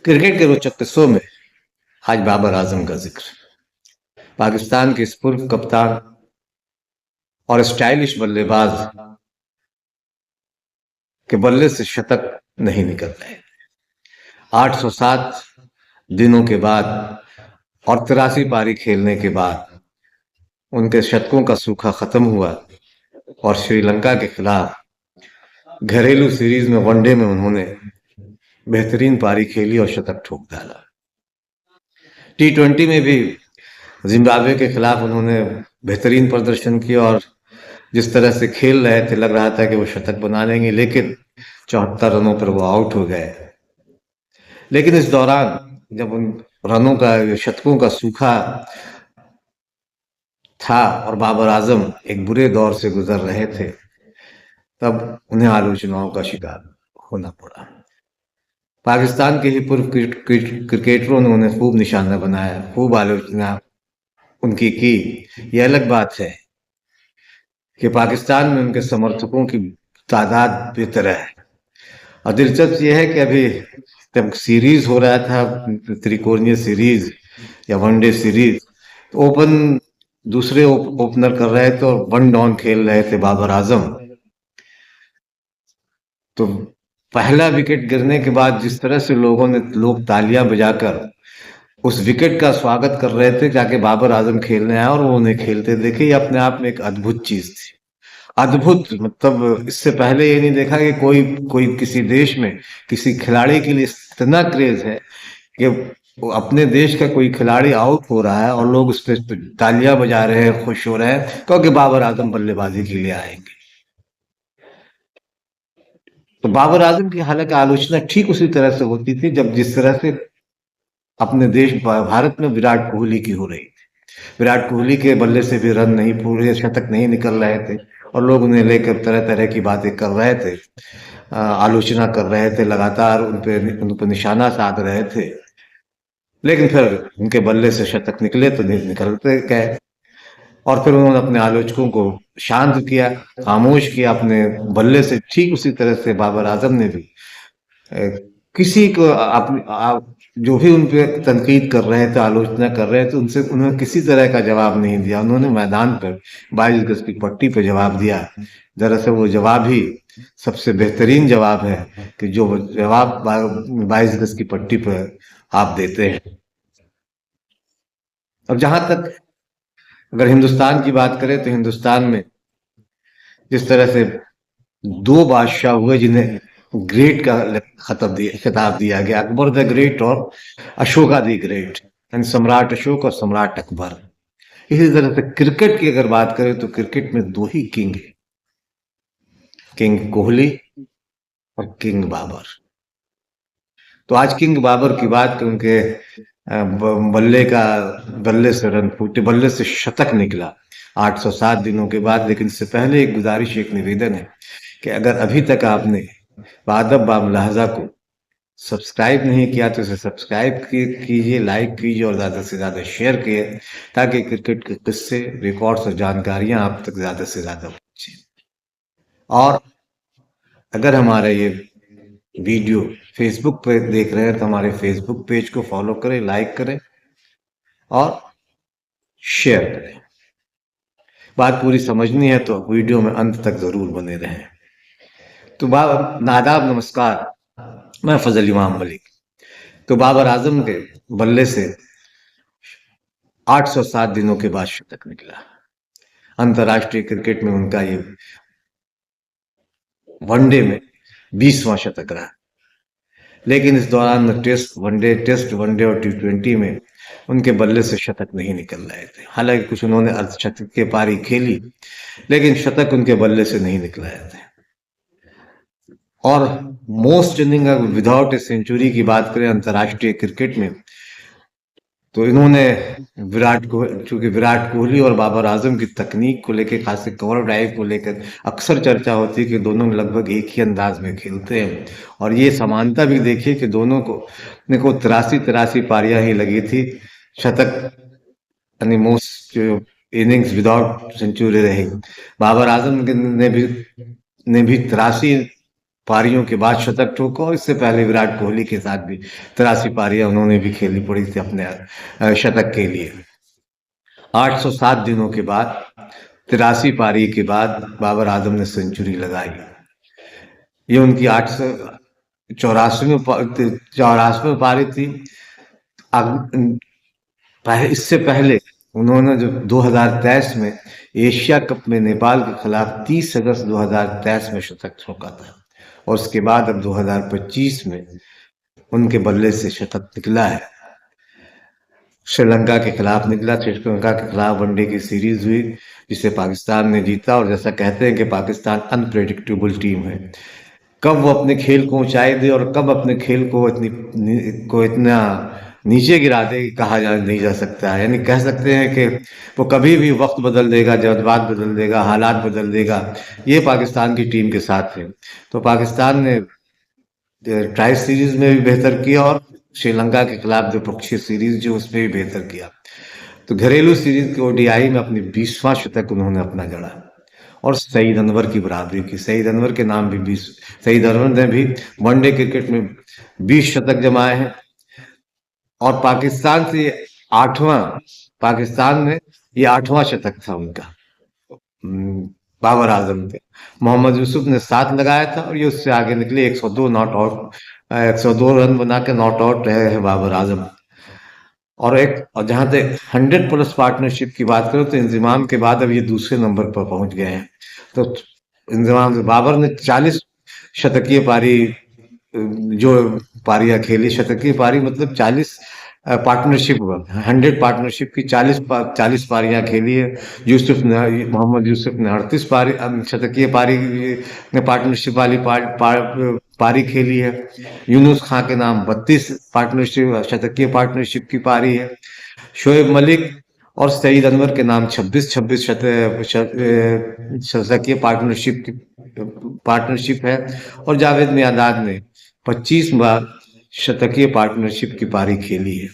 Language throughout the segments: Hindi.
क्रिकेट के रोचक किस्सों में आज बाबर आजम का जिक्र। पाकिस्तान के इस पूर्व कप्तान और स्टाइलिश बल्लेबाज के बल्ले से शतक नहीं निकल रहे। 807 दिनों के बाद और 83 पारी खेलने के बाद उनके शतकों का सूखा खत्म हुआ और श्रीलंका के खिलाफ घरेलू सीरीज में वनडे में उन्होंने बेहतरीन पारी खेली और शतक ठोक डाला। T20 में भी जिम्बाब्वे के खिलाफ उन्होंने बेहतरीन प्रदर्शन किया और जिस तरह से खेल रहे थे लग रहा था कि वो शतक बना लेंगे, लेकिन 74 रनों पर वो आउट हो गए। लेकिन इस दौरान जब उन रनों का शतकों का सूखा था और बाबर आजम एक बुरे दौर से गुजर रहे थे, तब उन्हें आलोचनाओं का शिकार होना पड़ा। पाकिस्तान के ही पूर्व क्रिकेटरों ने उन्हें खूब निशाना बनाया, खूब आलोचना उनकी की। यह अलग बात है कि पाकिस्तान में उनके समर्थकों की तादाद बेहतर है। और दिलचस्प यह है कि अभी जब सीरीज हो रहा था, त्रिकोणीय सीरीज या वनडे सीरीज, तो दूसरे ओपनर कर रहे थे और वन डाउन खेल रहे थे बाबर आजम। तो पहला विकेट गिरने के बाद जिस तरह से लोग तालियां बजाकर उस विकेट का स्वागत कर रहे थे, जाके बाबर आजम खेलने आया और वो उन्हें खेलते देखे, ये अपने आप में एक अद्भुत चीज थी। अद्भुत मतलब इससे पहले ये नहीं देखा कि कोई कोई किसी देश में किसी खिलाड़ी के लिए इतना क्रेज है कि अपने देश का कोई खिलाड़ी आउट हो रहा है और लोग उस पर तालियां बजा रहे हैं, खुश हो रहे हैं क्योंकि बाबर आजम बल्लेबाजी के लिए आएंगे। तो बाबर आजम की हालांकि आलोचना ठीक उसी तरह से होती थी जब जिस तरह से अपने देश भारत में विराट कोहली की हो रही थी। विराट कोहली के बल्ले से भी रन नहीं, पूरे शतक नहीं निकल रहे थे और लोग उन्हें लेकर तरह तरह की बातें कर रहे थे, आलोचना कर रहे थे, लगातार उन पर निशाना साध रहे थे। लेकिन फिर उनके बल्ले से शतक निकले तो निकलते गए और फिर उन्होंने अपने आलोचकों को शांत किया, खामोश किया अपने बल्ले से। ठीक उसी तरह से बाबर आजम ने भी किसी को जो भी उन पे तनकीद कर रहे थे, आलोचना कर रहे थे, उनसे उन्होंने किसी तरह का जवाब नहीं दिया। उन्होंने मैदान पर 22 गज की पट्टी पर जवाब दिया। दरअसल वो जवाब ही सबसे बेहतरीन जवाब है कि जो जवाब 22 गज की पट्टी पर आप देते हैं। अब जहां तक अगर हिंदुस्तान की बात करें तो हिंदुस्तान में जिस तरह से दो बादशाह हुए जिन्हें ग्रेट का खिताब दिया गया, अकबर द ग्रेट और अशोका द ग्रेट, यानी सम्राट अशोक और सम्राट अकबर। इसी तरह से क्रिकेट की अगर बात करें तो क्रिकेट में दो ही किंग है, किंग कोहली और किंग बाबर। तो आज किंग बाबर की बात करूं कि बल्ले से रन फूटे, बल्ले से शतक निकला 807 दिनों के बाद। लेकिन इससे पहले एक गुजारिश, एक निवेदन है कि अगर अभी तक आपने बादब बामलहजा को सब्सक्राइब नहीं किया तो इसे सब्सक्राइब कीजिए, लाइक कीजिए और ज़्यादा से ज़्यादा शेयर कीजिए ताकि क्रिकेट के किस्से, रिकॉर्ड्स और जानकारियां आप तक ज़्यादा से ज़्यादा पहुंचे। और अगर हमारा ये वीडियो फेसबुक पे देख रहे हैं तो हमारे फेसबुक पेज को फॉलो करें, लाइक करें और शेयर करें। बात पूरी समझनी है तो वीडियो में अंत तक जरूर बने रहें। तो नादाब नमस्कार, मैं फजल इमाम मलिक। तो बाबर आजम के बल्ले से 807 दिनों के बाद शतक निकला। अंतर्राष्ट्रीय क्रिकेट में उनका ये वनडे में 20वां शतक रहा। लेकिन इस दौरान टेस्ट वनडे और T20 में उनके बल्ले से शतक नहीं निकल रहे थे। हालांकि कुछ उन्होंने अर्धशतक के पारी खेली, लेकिन शतक उनके बल्ले से नहीं निकल रहे थे। और most inning without a century की बात करें अंतर्राष्ट्रीय क्रिकेट में तो इन्होंने चूंकि विराट कोहली और बाबर आजम की तकनीक को लेकर, खासकर कवर ड्राइव को लेकर अक्सर चर्चा होती है कि दोनों लगभग एक ही अंदाज में खेलते हैं। और ये समानता भी देखिए कि दोनों को 83 पारियां ही लगी थी, शतक यानी मोस्ट इनिंग्स विदाउट सेंचुरी रही। बाबर आजम ने भी 83 पारियों के बाद शतक ठोका, और इससे पहले विराट कोहली के साथ भी 83 पारियां उन्होंने भी खेलनी पड़ी थी अपने शतक के लिए। 807 दिनों के बाद 83 पारी के बाद बाबर आजम ने सेंचुरी लगाई। ये उनकी 884वीं पारी थी। इससे पहले उन्होंने जो 2023 में एशिया कप में नेपाल के खिलाफ 30 अगस्त 2023 में शतक ठोका था, और उसके बाद अब 2025 में उनके बल्ले से शतक निकला है। श्रीलंका के खिलाफ निकला। श्रीलंका के खिलाफ वनडे की सीरीज हुई जिसे पाकिस्तान ने जीता, और जैसा कहते हैं कि पाकिस्तान अनप्रेडिक्टेबल टीम है, कब वो अपने खेल को ऊंचाई दे और कब अपने खेल को इतना नीचे गिरा दे कहा नहीं जा सकता है। यानी कह सकते हैं कि वो कभी भी वक्त बदल देगा, जज्बात बदल देगा, हालात बदल देगा। ये पाकिस्तान की टीम के साथ है। तो पाकिस्तान ने ट्राई सीरीज में भी बेहतर किया, और श्रीलंका के खिलाफ द्विपक्षीय सीरीज जो उसमें भी बेहतर किया। तो घरेलू सीरीज के ओडीआई में अपनी 20वां शतक उन्होंने अपना जड़ा, और सईद अनवर की बराबरी की। सईद अनवर के नाम भी 20, सईद अनवर ने भी वनडे क्रिकेट में 20 शतक जमाए हैं, और पाकिस्तान से पाकिस्तान में ये 8वां शतक था उनका बाबर आजम थे। मोहम्मद यूसुफ ने 7 लगाया था, और ये उससे आगे निकले 102 नॉट आउट, 102 रन बना के नॉट आउट रहे हैं बाबर आजम। और जहां तक 100+ पार्टनरशिप की बात करो तो इंजमाम के बाद अब ये दूसरे नंबर पर पहुंच गए हैं। तो इंजमाम से बाबर ने 40 शतकीय पारी, जो पारियां खेली, शतकीय पारी मतलब 40 पार्टनरशिप, 100 पार्टनरशिप की 40 पारियां खेली है। मोहम्मद यूसुफ ने 38 पारी शतकीय पारी ने पार्टनरशिप वाली पारी खेली है। यूनुस खान के नाम 32 पार्टनरशिप शतकीय पार्टनरशिप की पारी है। शोएब मलिक और सईद अनवर के नाम 26 शतकीय पार्टनरशिप है, और जावेद मियांदाद ने 25 बार शतकीय पार्टनरशिप की पारी खेली है।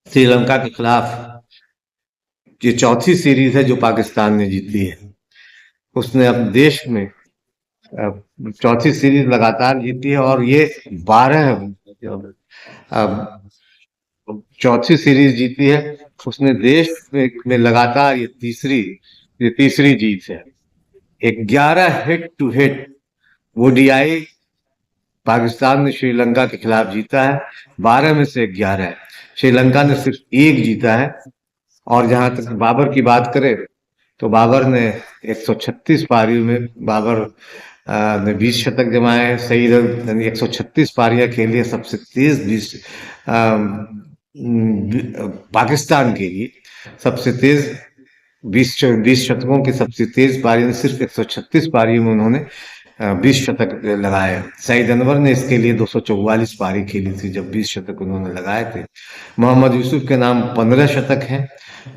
श्रीलंका के खिलाफ ये चौथी सीरीज है जो पाकिस्तान ने जीती है। उसने अपने देश में चौथी सीरीज लगातार जीती है, और ये 12 चौथी सीरीज जीती है उसने देश में लगातार। ये तीसरी जीत है। 11 head to head ODI Pakistan ने श्रीलंका के खिलाफ जीता है। 12 में से 11 है। श्रीलंका ने सिर्फ 1 जीता है। और जहां तक बाबर की बात करें तो बाबर ने 136 पारियों में बाबर ने 20 शतक जमाए हैं। सईद ने 136 पारियां खेली है, सबसे तेज 20 पाकिस्तान के लिए सबसे तेज 20 शतकों की सबसे तेज पारी ने सिर्फ 136 पारियों में उन्होंने 20 शतक लगाए। सईद अनवर ने इसके लिए 244 पारी खेली थी जब 20 शतक उन्होंने लगाए थे। मोहम्मद यूसुफ के नाम 15 शतक हैं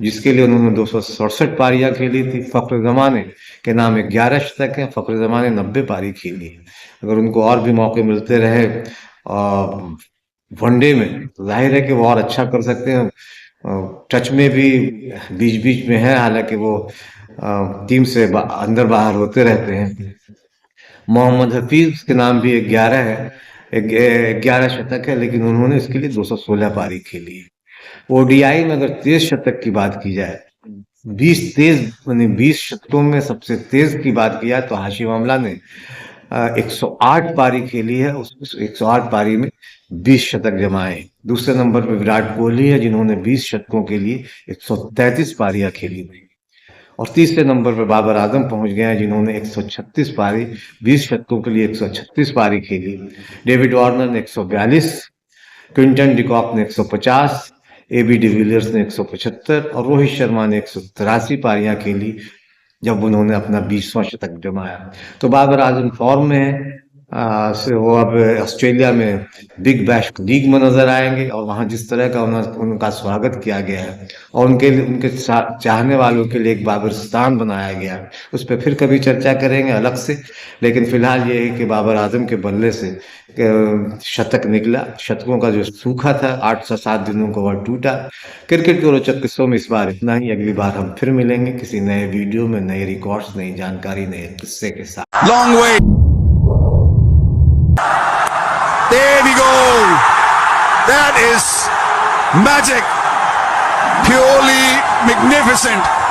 जिसके लिए उन्होंने 267 पारियां खेली थी। फखर जमाने के नाम 11 शतक हैं। फखर जमाने 90 पारी खेली। अगर उनको और भी मौके मिलते रहे वनडे में तो जाहिर है कि वो और अच्छा कर सकते हैं। टच में भी बीच बीच में है, हालांकि वो टीम से अंदर बाहर होते रहते हैं। मोहम्मद हफीज के नाम भी 11 है, 11 शतक है, लेकिन उन्होंने इसके लिए 216 पारी खेली है। ओडीआई में अगर तेज शतक की बात की जाए, 20 शतकों में सबसे तेज की बात की जाए तो हाशिम अमला ने 108 पारी खेली है। उस 108 पारी में 20 शतक जमाए। दूसरे नंबर पर विराट कोहली है जिन्होंने 20 शतकों के लिए 133 पारियां खेली हुई। और तीसरे नंबर पर बाबर आजम पहुंच गए हैं जिन्होंने 136 पारी 20 शतकों के लिए 136 पारी खेली। डेविड वार्नर ने 142, क्विंटन डिकॉक ने 150, एबी डिविलियर्स ने 175 और रोहित शर्मा ने 183 पारियां खेली जब उन्होंने अपना 20वां शतक जमाया। तो बाबर आजम फॉर्म में है। वो अब ऑस्ट्रेलिया में बिग बैश लीग में नजर आएंगे और वहां जिस तरह का उनका स्वागत किया गया है और उनके चाहने वालों के लिए एक बाबरिस्तान बनाया गया है, उस पर फिर कभी चर्चा करेंगे अलग से। लेकिन फिलहाल ये है कि बाबर आजम के बल्ले से शतक निकला। शतकों का जो सूखा था 8 से 7 दिनों को वह टूटा। क्रिकेट के रोचक किस्सों में इस बार इतना ही। अगली बार हम फिर मिलेंगे किसी नए वीडियो में, नए रिकॉर्ड्स, नई जानकारी, नए किस्से के साथ। That is magic. Purely magnificent.